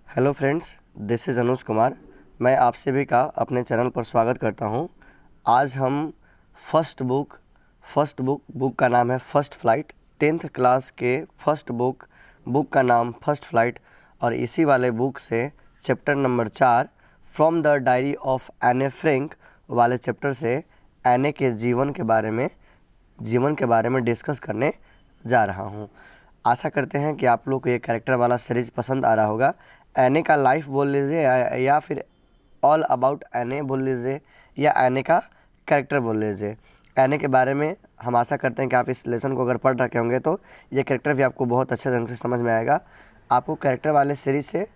Hello friends, this is Anuj Kumar. मैं आप सभी का अपने चैनल पर स्वागत करता हूं। आज हम फर्स्ट बुक का नाम है फर्स्ट फ्लाइट। 10th क्लास के फर्स्ट बुक का नाम फर्स्ट फ्लाइट और इसी वाले बुक से chapter number 4 from the diary of एने फ्रैंक वाले चैप्टर से एने के जीवन के बारे में डिस्कस करने जा रहा हूं। आशा करते हैं कि आप लोग को ये कैरेक्टर वाला सीरीज पसंद आ रहा होगा। एने का लाइफ बोल लीजिए या फिर ऑल अबाउट एने बोल लीजिए या एने का कैरेक्टर बोल लीजिए। एने के बारे में हम आशा करते हैं कि आप इस लेसन को अगर पढ़ रखे होंगे तो ये कैरेक्टर भी आपको बहुत अच्छे ढंग से समझ में आएगा। आपको कैरेक्टर वाले सीरीज से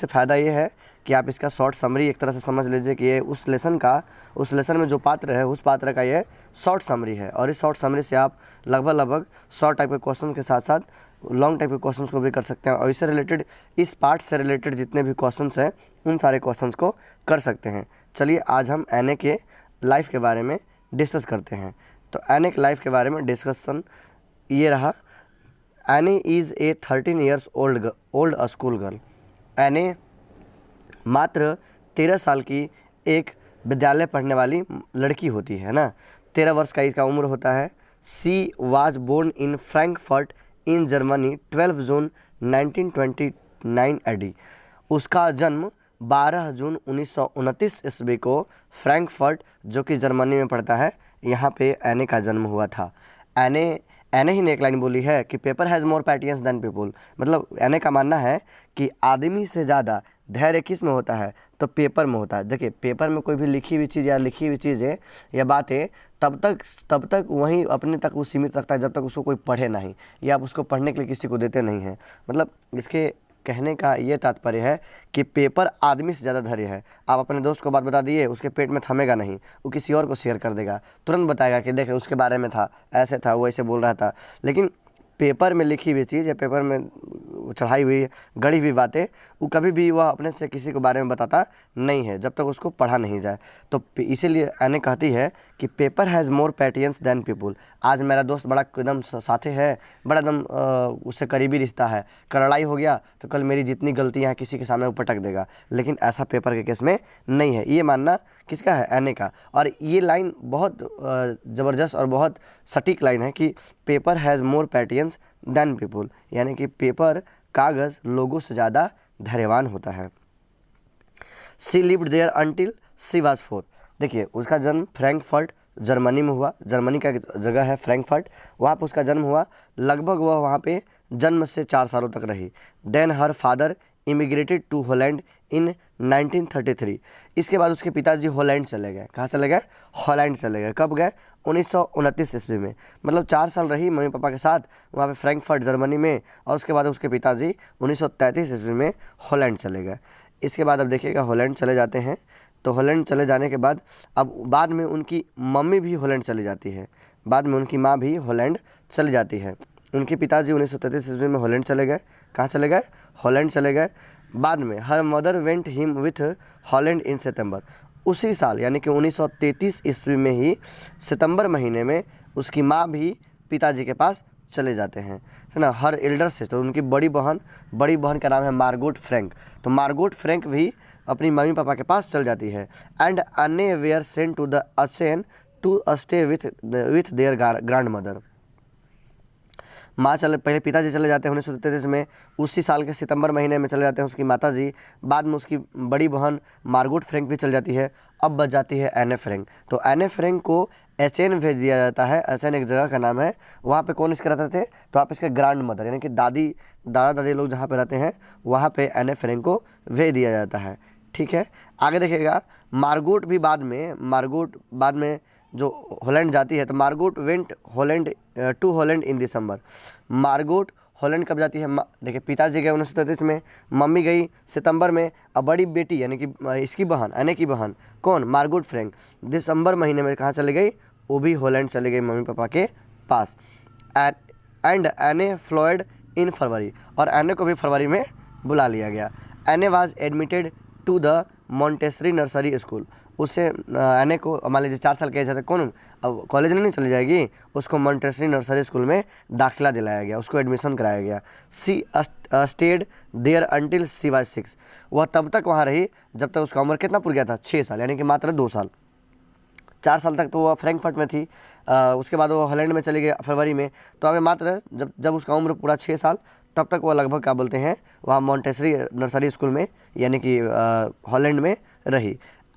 फ़ायदा ये है कि आप इसका शॉर्ट समरी एक तरह से समझ लीजिए कि ये उस लेसन में जो पात्र है उस पात्र का ये शॉर्ट समरी है। और इस शॉर्ट समरी से आप लगभग शॉर्ट टाइप के क्वेश्चन के साथ साथ लॉन्ग टाइप के क्वेश्चंस को भी कर सकते हैं और इससे रिलेटेड इस पार्ट से रिलेटेड जितने भी क्वेश्चंस हैं उन सारे क्वेश्चंस को कर सकते हैं। चलिए आज हम एने के लाइफ के बारे में डिस्कस करते हैं। तो एने के लाइफ के बारे में डिस्कशन ये रहा। एने is a 13 years old school girl. एने मात्र 13 साल की एक विद्यालय पढ़ने वाली लड़की होती है ना। 13 वर्ष का इसका उम्र होता है। She was born in Frankfurt in Germany 12 June 1929 AD. उसका जन्म 12 जून 1929 ईस्वी को फ्रैंकफर्ट जो कि जर्मनी में पड़ता है यहाँ पे एने का जन्म हुआ था। एने ही ने एक लाइन बोली है कि paper has more patience than people. मतलब एने का मानना है कि आदमी से ज़्यादा धैर्य किस में होता है तो पेपर में होता है। देखिए पेपर में कोई भी लिखी हुई चीज़ या लिखी हुई चीज़ें या बातें तब तक वहीं अपने तक वो सीमित रखता है जब तक उसको कोई पढ़े नहीं या आप उसको पढ़ने के लिए किसी को देते नहीं हैं। मतलब इसके कहने का ये तात्पर्य है कि पेपर आदमी से ज़्यादा धैर्य है। आप अपने दोस्त को बात बता दिए, उसके पेट में थमेगा नहीं, वो किसी और को शेयर कर देगा, तुरंत बताएगा कि देखे उसके बारे में था, ऐसे था, वो ऐसे बोल रहा था। लेकिन पेपर में लिखी हुई चीज़ या पेपर में चढ़ाई हुई गढ़ी हुई बातें वो कभी भी वह अपने से किसी के बारे में बताता नहीं है जब तक उसको पढ़ा नहीं जाए। तो इसीलिए एने कहती है कि paper has more patience than people. आज मेरा दोस्त बड़ा एकदम साथे है, बड़ा एकदम उससे करीबी रिश्ता है। कल लड़ाई हो गया तो कल मेरी जितनी गलतियाँ किसी के सामने वो पटक देगा, लेकिन ऐसा पेपर के केस में नहीं है। ये मानना किसका है? एने का। और ये लाइन बहुत ज़बरदस्त और बहुत सटीक लाइन है कि paper has more patience than people, यानी कि पेपर कागज़ लोगों से ज़्यादा धैर्यवान होता है। She lived there until she was 4। देखिए उसका जन्म फ्रैंकफर्ट जर्मनी में हुआ। जर्मनी का जगह है फ्रैंकफर्ट, वहाँ पर उसका जन्म हुआ। लगभग वह वहाँ पे जन्म से 4 सालों तक रही। Then her father immigrated to Holland in 1933। इसके बाद उसके पिताजी हॉलैंड चले गए। कहाँ चले गए? हॉलैंड चले गए। कब गए? 1929 ईस्वी में। मतलब 4 साल रही मम्मी पापा के साथ वहाँ पे फ्रैंकफर्ट जर्मनी में, और उसके बाद उसके पिताजी 1933 ईस्वी में हॉलैंड चले गए। इसके बाद अब देखिएगा हॉलैंड चले जाते हैं। तो हॉलैंड चले जाने के बाद अब बाद में उनकी मम्मी भी हॉलैंड चली जाती है, बाद में उनकी माँ भी हॉलैंड चली जाती है। उनके पिताजी 1933 ईस्वी में हॉलैंड चले गए। कहाँ चले गए? हॉलैंड चले गए। बाद में her mother went him with Holland in September. उसी साल यानी कि 1933 ईस्वी में ही सितंबर महीने में उसकी माँ भी पिताजी के पास चले जाते हैं, है ना। हर एल्डर सिस्टर, उनकी बड़ी बहन का नाम है मार्गोट फ्रैंक। तो मार्गोट फ्रैंक भी अपनी मम्मी पापा के पास चल जाती है। And Anne were sent to the Aachen to stay with their grandmother. पहले पिताजी चले जाते हैं 1933 में, उसी साल के सितंबर महीने में चले जाते हैं उसकी माताजी। बाद में उसकी बड़ी बहन मार्गोट फ्रैंक भी चल जाती है। अब बच जाती है एने फ्रैंक। तो एने फ्रैंक को एचेन भेज दिया जाता है। एचेन एक जगह का नाम है, वहाँ पे कौन इसके रहते थे? तो आप इसके ग्रैंड मदर यानी कि दादा दादी लोग जहाँ पे रहते हैं वहाँ पे एने फ्रैंक को भेज दिया जाता है। ठीक है, आगे देखिएगा। मार्गोट बाद में जो हॉलैंड जाती है तो Margot went to Holland in December. Margot Holland कब जाती है? देखिए पिताजी गए 1933 में, मम्मी गई सितंबर में। अब बड़ी बेटी यानी कि इसकी बहन, एने की बहन कौन? मार्गोट फ्रैंक दिसंबर महीने में कहाँ चली गई? वो भी हॉलैंड चली गई मम्मी पापा के पास। एंड एने फ्लोइड इन फरवरी, और एने को भी फरवरी में बुला लिया गया। Anne was admitted to the Montessori nursery school, उसे एने को मान लीजिए 4 साल की एज है तो कौन अब कॉलेज नहीं चली जाएगी, उसको मॉन्टेसरी नर्सरी स्कूल में दाखिला दिलाया गया, उसको एडमिशन कराया गया। She stayed there until she was 6, वह तब तक वहाँ रही जब तक उसका उम्र कितना पूरा गया था, 6 साल, यानी कि मात्र 2 साल। 4 साल तक तो वह फ्रैंकफर्ट में थी, उसके बाद वो हॉलैंड में चली गई फरवरी में, तो अभी मात्र जब जब उसका उम्र पूरा 6 साल तब तक वह लगभग क्या बोलते हैं वहाँ मॉन्टेसरी नर्सरी स्कूल में यानी कि हॉलैंड में रही।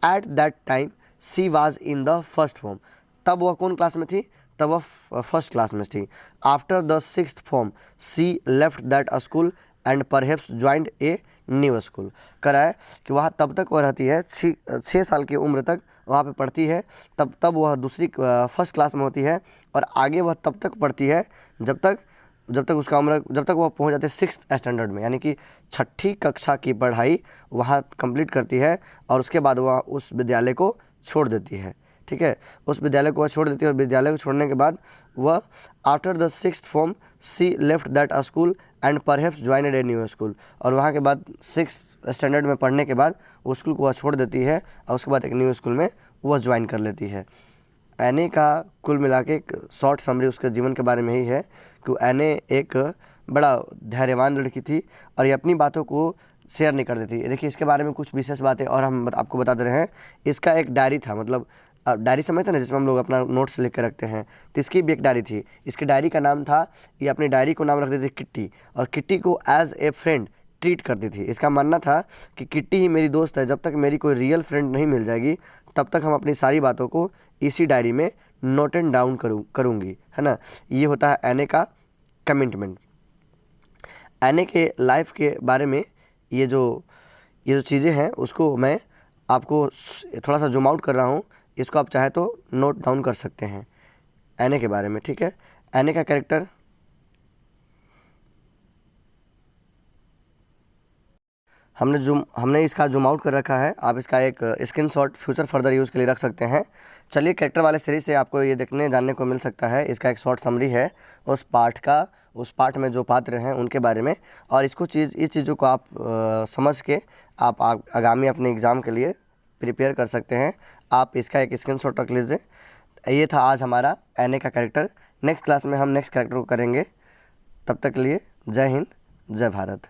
At that time she was in the first form, तब वह कौन क्लास में थी, तब वह फर्स्ट क्लास में थी। After the 6th form she left that school and perhaps joined a new school. करा है कि वहाँ तब तक वह रहती है 6 साल की उम्र तक वहाँ पे पढ़ती है, तब वह दूसरी फर्स्ट क्लास में होती है, और आगे वह तब तक पढ़ती है जब तक उसका उम्र जब तक वह पहुँच जाते हैं 6th स्टैंडर्ड में, यानी कि 6ठी कक्षा की पढ़ाई वहाँ कंप्लीट करती है, और उसके बाद वह उस विद्यालय को छोड़ देती है। ठीक है, उस विद्यालय को वह छोड़ देती है, और विद्यालय को छोड़ने के बाद वह after the 6th form she left that school and perhaps joined a new school, और वहाँ के बाद 6th स्टैंडर्ड में पढ़ने के बाद उस स्कूल को वह छोड़ देती है, और उसके बाद एक न्यू स्कूल में वह ज्वाइन कर लेती है। एने का कुल मिला के एक शॉर्ट समरी उसके जीवन के बारे में ही है कि एने एक बड़ा धैर्यवान लड़की थी, और ये अपनी बातों को शेयर नहीं कर देती। देखिए इसके बारे में कुछ विशेष बातें और हम आपको बता दे रहे हैं। इसका एक डायरी था, मतलब डायरी समझते हैं ना जिसमें हम लोग अपना नोट्स लिख के रखते हैं, तो इसकी भी एक डायरी थी। इसकी डायरी का नाम था, ये अपनी डायरी को नाम रख देती थी किट्टी, और किट्टी को एज ए फ्रेंड ट्रीट करती थी। इसका मानना था कि किट्टी ही मेरी दोस्त है, जब तक मेरी कोई रियल फ्रेंड नहीं मिल जाएगी तब तक हम अपनी सारी बातों को इसी डायरी में नोट एंड डाउन करूँगी, है ना। ये होता है एने का कमिटमेंट। एने के लाइफ के बारे में ये जो चीज़ें हैं उसको मैं आपको थोड़ा सा जूम आउट कर रहा हूँ, इसको आप चाहे तो नोट डाउन कर सकते हैं एने के बारे में। ठीक है, एने का कैरेक्टर हमने इसका जूम आउट कर रखा है, आप इसका एक स्क्रीनशॉट फ्यूचर फर्दर यूज़ के लिए रख सकते हैं। चलिए कैरेक्टर वाले सीरीज से आपको ये देखने जानने को मिल सकता है, इसका एक शॉर्ट समरी है उस पार्ट में जो पात्र हैं उनके बारे में, और इस चीज़ों को आप समझ के आप आगामी अपने एग्ज़ाम के लिए प्रिपेयर कर सकते हैं। आप इसका एक स्क्रीनशॉट रख लीजिए। ये था आज हमारा एने का कैरेक्टर। नेक्स्ट क्लास में हम नेक्स्ट कैरेक्टर को करेंगे। तब तक के लिए जय हिंद, जय भारत।